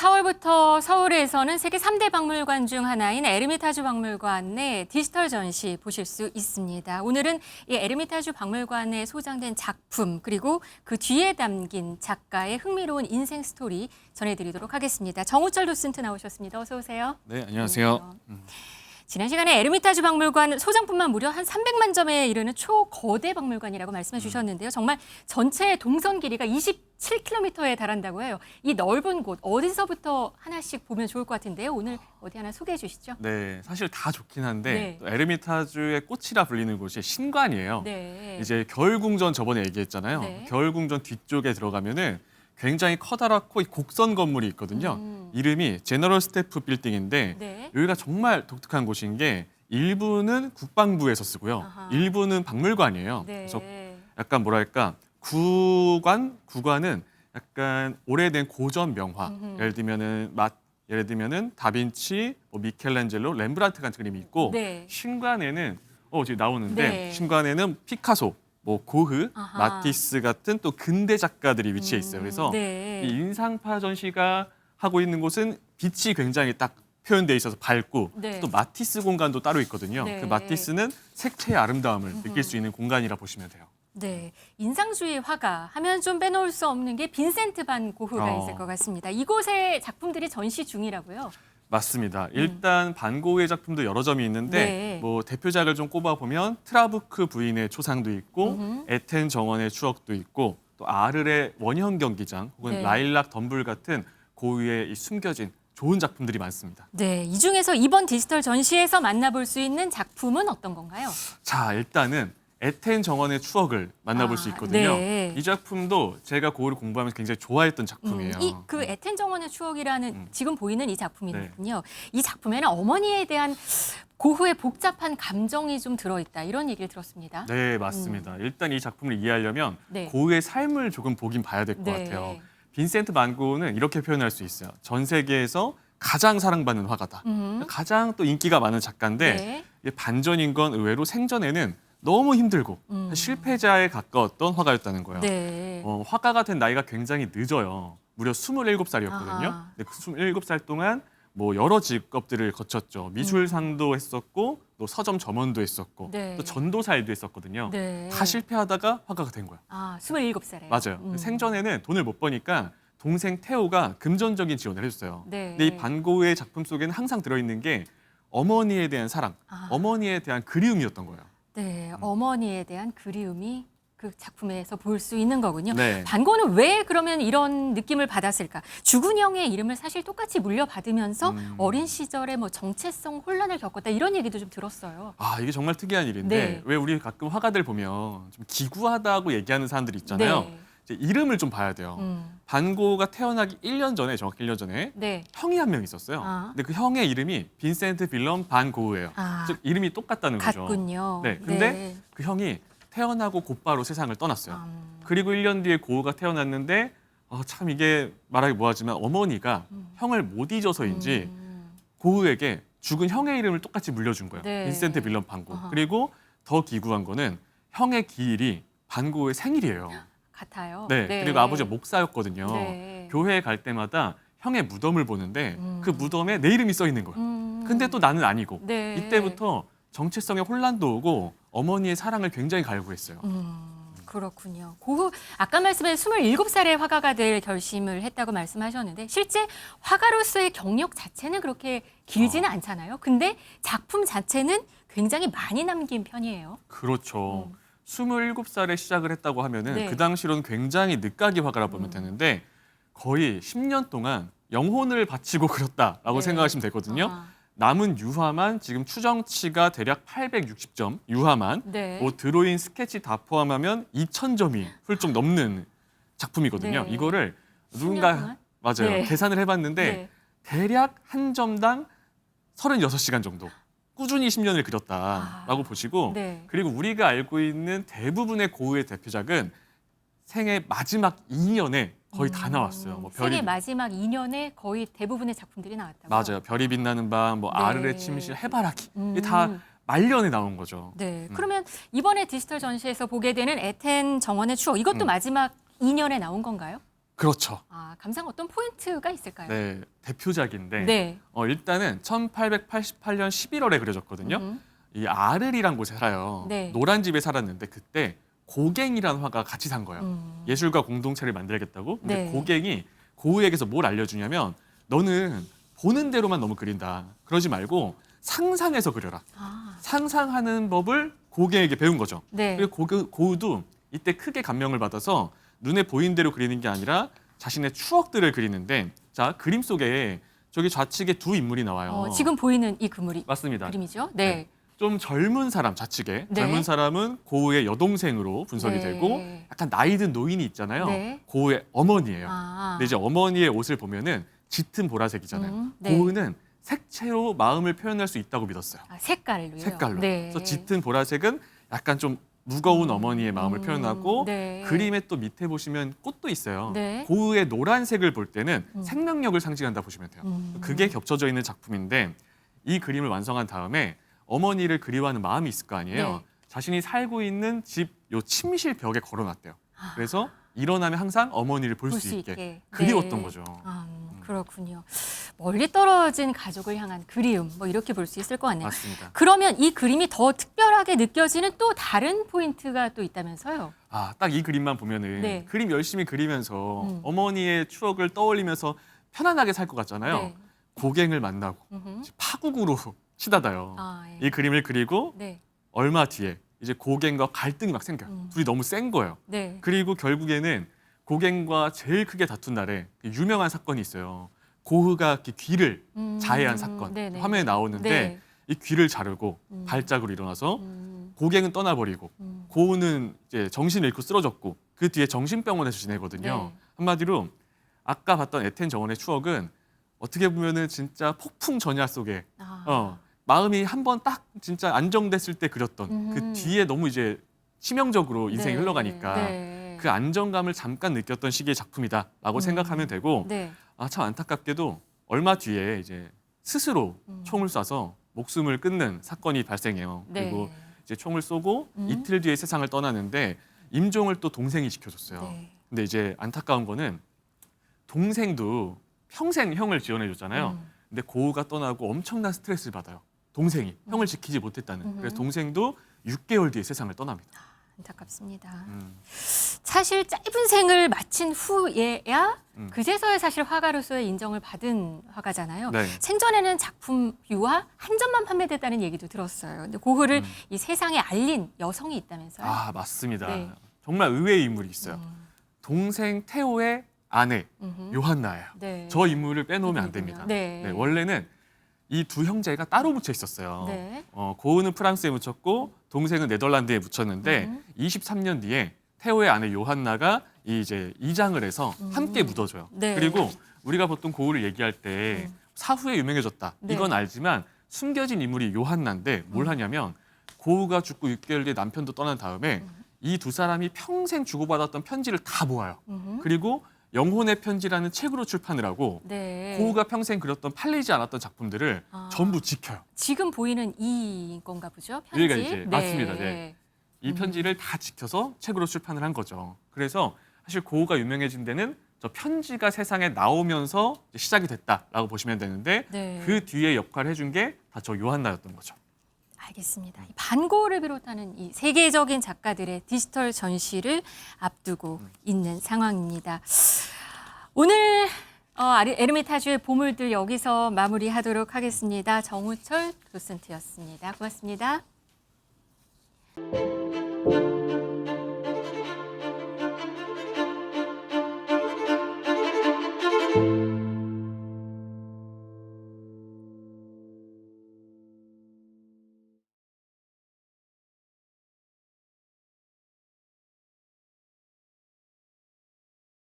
4월부터 서울에서는 세계 3대 박물관 중 하나인 에르미타주 박물관 내 디지털 전시 보실 수 있습니다. 오늘은 이 에르미타주 박물관에 소장된 작품 그리고 그 뒤에 담긴 작가의 흥미로운 인생 스토리 전해드리도록 하겠습니다. 정우철 도슨트 나오셨습니다. 어서 오세요. 네, 안녕하세요. 지난 시간에 에르미타주 박물관 소장품만 무려 한 300만 점에 이르는 초거대 박물관이라고 말씀해 주셨는데요. 정말 전체 동선 길이가 27km에 달한다고 해요. 이 넓은 곳 어디서부터 하나씩 보면 좋을 것 같은데요. 오늘 어디 하나 소개해 주시죠. 네, 사실 다 좋긴 한데 네. 또 에르미타주의 꽃이라 불리는 곳이 신관이에요. 네. 이제 겨울궁전 저번에 얘기했잖아요. 네. 겨울궁전 뒤쪽에 들어가면은 굉장히 커다랗고 이 곡선 건물이 있거든요. 이름이 제너럴 스태프 빌딩인데 네. 여기가 정말 독특한 곳인 게 일부는 국방부에서 쓰고요. 아하. 일부는 박물관이에요. 네. 그래서 약간 뭐랄까 구관은 약간 오래된 고전 명화. 예를 들면은 다빈치, 뭐 미켈란젤로, 렘브란트 같은 그림이 있고 네. 신관에는 지금 나오는데 네. 신관에는 피카소, 뭐 고흐, 아하. 마티스 같은 또 근대 작가들이 위치해 있어요. 그래서 네. 이 인상파 전시가 하고 있는 곳은 빛이 굉장히 딱 표현돼 있어서 밝고 네. 또 마티스 공간도 따로 있거든요. 네. 그 마티스는 색채의 아름다움을 느낄 수 있는 공간이라 보시면 돼요. 네, 인상주의 화가 하면 좀 빼놓을 수 없는 게 빈센트 반 고흐가 있을 것 같습니다. 이곳의 작품들이 전시 중이라고요? 맞습니다. 일단 반 고흐의 작품도 여러 점이 있는데 네. 뭐 대표작을 좀 꼽아보면 트라부크 부인의 초상도 있고 에텐 정원의 추억도 있고 또 아르레 원형 경기장 혹은 네. 라일락 덤불 같은 고흐의 이 숨겨진 좋은 작품들이 많습니다. 네, 이 중에서 이번 디지털 전시에서 만나볼 수 있는 작품은 어떤 건가요? 자, 일단은 에텐 정원의 추억을 만나볼 수 있거든요. 네. 이 작품도 제가 고흐를 공부하면서 굉장히 좋아했던 작품이에요. 이 그 에텐 정원의 추억이라는 지금 보이는 이 작품이군요. 네. 이 작품에는 어머니에 대한 고흐의 복잡한 감정이 좀 들어있다 이런 얘기를 들었습니다. 네, 맞습니다. 일단 이 작품을 이해하려면 네. 고흐의 삶을 조금 보긴 봐야 될 것 네. 같아요. 빈센트 반 고흐는 이렇게 표현할 수 있어요. 전 세계에서 가장 사랑받는 화가다. 가장 또 인기가 많은 작가인데 네. 이게 반전인 건 의외로 생전에는 너무 힘들고 실패자에 가까웠던 화가였다는 거예요. 네. 화가가 된 나이가 굉장히 늦어요. 무려 27살이었거든요. 아하. 근데 그 27살 동안 뭐 여러 직업들을 거쳤죠. 미술상도 했었고 또 서점 점원도 했었고 네. 또 전도사 일도 했었거든요. 네. 다 실패하다가 화가가 된 거예요. 아, 27살에. 맞아요. 생전에는 돈을 못 버니까 동생 테오가 금전적인 지원을 해줬어요. 네. 근데 이 반 고흐의 작품 속에는 항상 들어있는 게 어머니에 대한 사랑, 어머니에 대한 그리움이었던 거예요. 네, 어머니에 대한 그리움이 그 작품에서 볼 수 있는 거군요. 네. 반 고흐는 왜 그러면 이런 느낌을 받았을까? 죽은 형의 이름을 사실 똑같이 물려받으면서 어린 시절에 뭐 정체성 혼란을 겪었다 이런 얘기도 좀 들었어요. 아, 이게 정말 특이한 일인데 네. 왜 우리 가끔 화가들 보면 좀 기구하다고 얘기하는 사람들 있잖아요. 네. 이제 이름을 좀 봐야 돼요. 반 고흐가 태어나기 1년 전에, 정확히 1년 전에 네. 형이 한 명 있었어요. 아. 근데 그 형의 이름이 빈센트 빌럼 반 고흐예요. 아. 즉 이름이 똑같다는 거죠. 같군요. 네, 근데 네. 그 형이 태어나고 곧바로 세상을 떠났어요. 그리고 1년 뒤에 고흐가 태어났는데 참 이게 말하기 뭐하지만 어머니가 형을 못 잊어서인지 고흐에게 죽은 형의 이름을 똑같이 물려준 거예요. 네. 빈센트 빌럼 반 고흐. 아하. 그리고 더 기구한 거는 형의 기일이 반 고흐의 생일이에요. 같아요. 네, 그리고 아버지가 목사였거든요. 네. 교회에 갈 때마다 형의 무덤을 보는데 그 무덤에 내 이름이 써 있는 거예요. 근데 또 나는 아니고 네. 이때부터 정체성에 혼란도 오고 어머니의 사랑을 굉장히 갈구했어요. 그렇군요. 고흐 아까 말씀에 27살에 화가가 될 결심을 했다고 말씀하셨는데 실제 화가로서의 경력 자체는 그렇게 길지는 않잖아요. 근데 작품 자체는 굉장히 많이 남긴 편이에요. 그렇죠. 27살에 시작을 했다고 하면은 네. 그 당시로는 굉장히 늦가기 화가라 보면 되는데 거의 10년 동안 영혼을 바치고 그렸다라고 네. 생각하시면 되거든요. 아하. 남은 유화만 지금 추정치가 대략 860점, 유화만 네. 뭐 드로잉, 스케치 다 포함하면 2,000점이 훌쩍 넘는 작품이거든요. 네. 이거를 10년 누군가 동안? 맞아요. 네. 계산을 해봤는데 네. 대략 한 점당 36시간 정도 꾸준히 10년을 그렸다라고 보시고 네. 그리고 우리가 알고 있는 대부분의 고흐의 대표작은 생애 마지막 2년에 거의 다 나왔어요. 뭐 생애 마지막 2년에 거의 대부분의 작품들이 나왔다고요? 맞아요. 별이 빛나는 밤, 뭐 네. 아르레 침실, 해바라기 이게 다 말년에 나온 거죠. 네. 그러면 이번에 디지털 전시에서 보게 되는 에텐 정원의 추억 이것도 마지막 2년에 나온 건가요? 그렇죠. 아, 감상 어떤 포인트가 있을까요? 네, 대표작인데 네. 일단은 1888년 11월에 그려졌거든요. 이 아르리란 곳에 살아요. 네. 노란 집에 살았는데 그때 고갱이라는 화가 같이 산 거예요. 예술가 공동체를 만들겠다고. 근데 네. 고갱이 고흐에게서 뭘 알려주냐면 너는 보는 대로만 너무 그린다. 그러지 말고 상상해서 그려라. 아, 상상하는 법을 고갱에게 배운 거죠. 네. 그리고 고흐도 이때 크게 감명을 받아서 눈에 보이는 대로 그리는 게 아니라 자신의 추억들을 그리는데 자 그림 속에 저기 좌측에 두 인물이 나와요. 지금 보이는 이 그물이 맞습니다. 그림이죠? 네. 좀 젊은 사람 좌측에 네. 젊은 사람은 고흐의 여동생으로 분석이 네. 되고 약간 나이 든 노인이 있잖아요. 네. 고흐의 어머니예요. 아. 근데 이제 어머니의 옷을 보면은 짙은 보라색이잖아요. 네. 고흐는 색채로 마음을 표현할 수 있다고 믿었어요. 아, 색깔로요? 색깔로. 네. 그래서 짙은 보라색은 약간 좀 무거운 어머니의 마음을 표현하고 네. 그림의 또 밑에 보시면 꽃도 있어요. 네. 고흐의 노란색을 볼 때는 생명력을 상징한다 보시면 돼요. 음. 그게 겹쳐져 있는 작품인데 이 그림을 완성한 다음에 어머니를 그리워하는 마음이 있을 거 아니에요. 네. 자신이 살고 있는 집 요 침실 벽에 걸어놨대요. 아. 그래서 일어나면 항상 어머니를 볼 수 있게 그리웠던 네. 거죠. 아, 그렇군요. 멀리 떨어진 가족을 향한 그리움, 뭐 이렇게 볼 수 있을 것 같네요. 맞습니다. 그러면 이 그림이 더 특별하게 느껴지는 또 다른 포인트가 또 있다면서요? 아, 딱 이 그림만 보면은 네. 그림 열심히 그리면서 어머니의 추억을 떠올리면서 편안하게 살 것 같잖아요. 네. 고갱을 만나고 파국으로 치닫아요. 아, 예. 이 그림을 그리고 네. 얼마 뒤에 이제 고갱과 갈등이 막 생겨요. 둘이 너무 센 거예요. 네. 그리고 결국에는 고갱과 제일 크게 다툰 날에 유명한 사건이 있어요. 고흐가 이렇게 귀를 자해한 사건. 네네. 화면에 나오는데 네. 이 귀를 자르고 발작으로 일어나서 고갱은 떠나버리고 음. 고흐는 이제 정신을 잃고 쓰러졌고 그 뒤에 정신병원에서 지내거든요. 네. 한마디로 아까 봤던 에텐 정원의 추억은 어떻게 보면은 진짜 폭풍 전야 속에 아. 마음이 한번 딱 진짜 안정됐을 때 그렸던 그 뒤에 너무 이제 치명적으로 인생이 네. 흘러가니까 네. 그 안정감을 잠깐 느꼈던 시기의 작품이다라고 생각하면 되고 네. 아, 참 안타깝게도 얼마 뒤에 이제 스스로 총을 쏴서 목숨을 끊는 사건이 발생해요. 네. 그리고 이제 총을 쏘고 이틀 뒤에 세상을 떠나는데 임종을 또 동생이 지켜줬어요. 네. 근데 이제 안타까운 거는 동생도 평생 형을 지원해줬잖아요. 근데 고흐가 떠나고 엄청난 스트레스를 받아요. 동생이 형을 지키지 못했다는. 그래서 동생도 6개월 뒤에 세상을 떠납니다. 안타깝습니다. 사실 짧은 생을 마친 후에야 음. 그제서야 사실 화가로서의 인정을 받은 화가잖아요. 네. 생전에는 작품 유화 한 점만 판매됐다는 얘기도 들었어요. 근데 고흐를 이 세상에 알린 여성이 있다면서요? 아, 맞습니다. 네. 정말 의외의 인물이 있어요. 동생 테오의 아내 요한나예요. 네. 저 인물을 빼놓으면 안 됩니다. 네. 원래는 이 두 형제가 따로 묻혀 있었어요. 네. 고흐는 프랑스에 묻혔고 동생은 네덜란드에 묻혔는데 23년 뒤에 테오의 아내 요한나가 이제 이장을 해서 함께 묻어줘요. 네. 그리고 우리가 보통 고흐를 얘기할 때 사후에 유명해졌다. 네. 이건 알지만 숨겨진 인물이 요한나인데 뭘 하냐면 고흐가 죽고 6개월 뒤에 남편도 떠난 다음에 이 두 사람이 평생 주고받았던 편지를 다 모아요. 그리고 영혼의 편지라는 책으로 출판을 하고 네. 고흐가 평생 그렸던 팔리지 않았던 작품들을 아. 전부 지켜요. 지금 보이는 이 건가 보죠? 편지. 여기가 이제 맞습니다. 네. 이 편지를 다 지켜서 책으로 출판을 한 거죠. 그래서 사실 고흐가 유명해진 데는 저 편지가 세상에 나오면서 이제 시작이 됐다라고 보시면 되는데 네. 그 뒤에 역할을 해준 게 다 저 요한나였던 거죠. 알겠습니다. 이 반고흐를 비롯하는 이 세계적인 작가들의 디지털 전시를 앞두고 있는 상황입니다. 오늘 에르미타주의 보물들 여기서 마무리하도록 하겠습니다. 정우철 도슨트였습니다. 고맙습니다.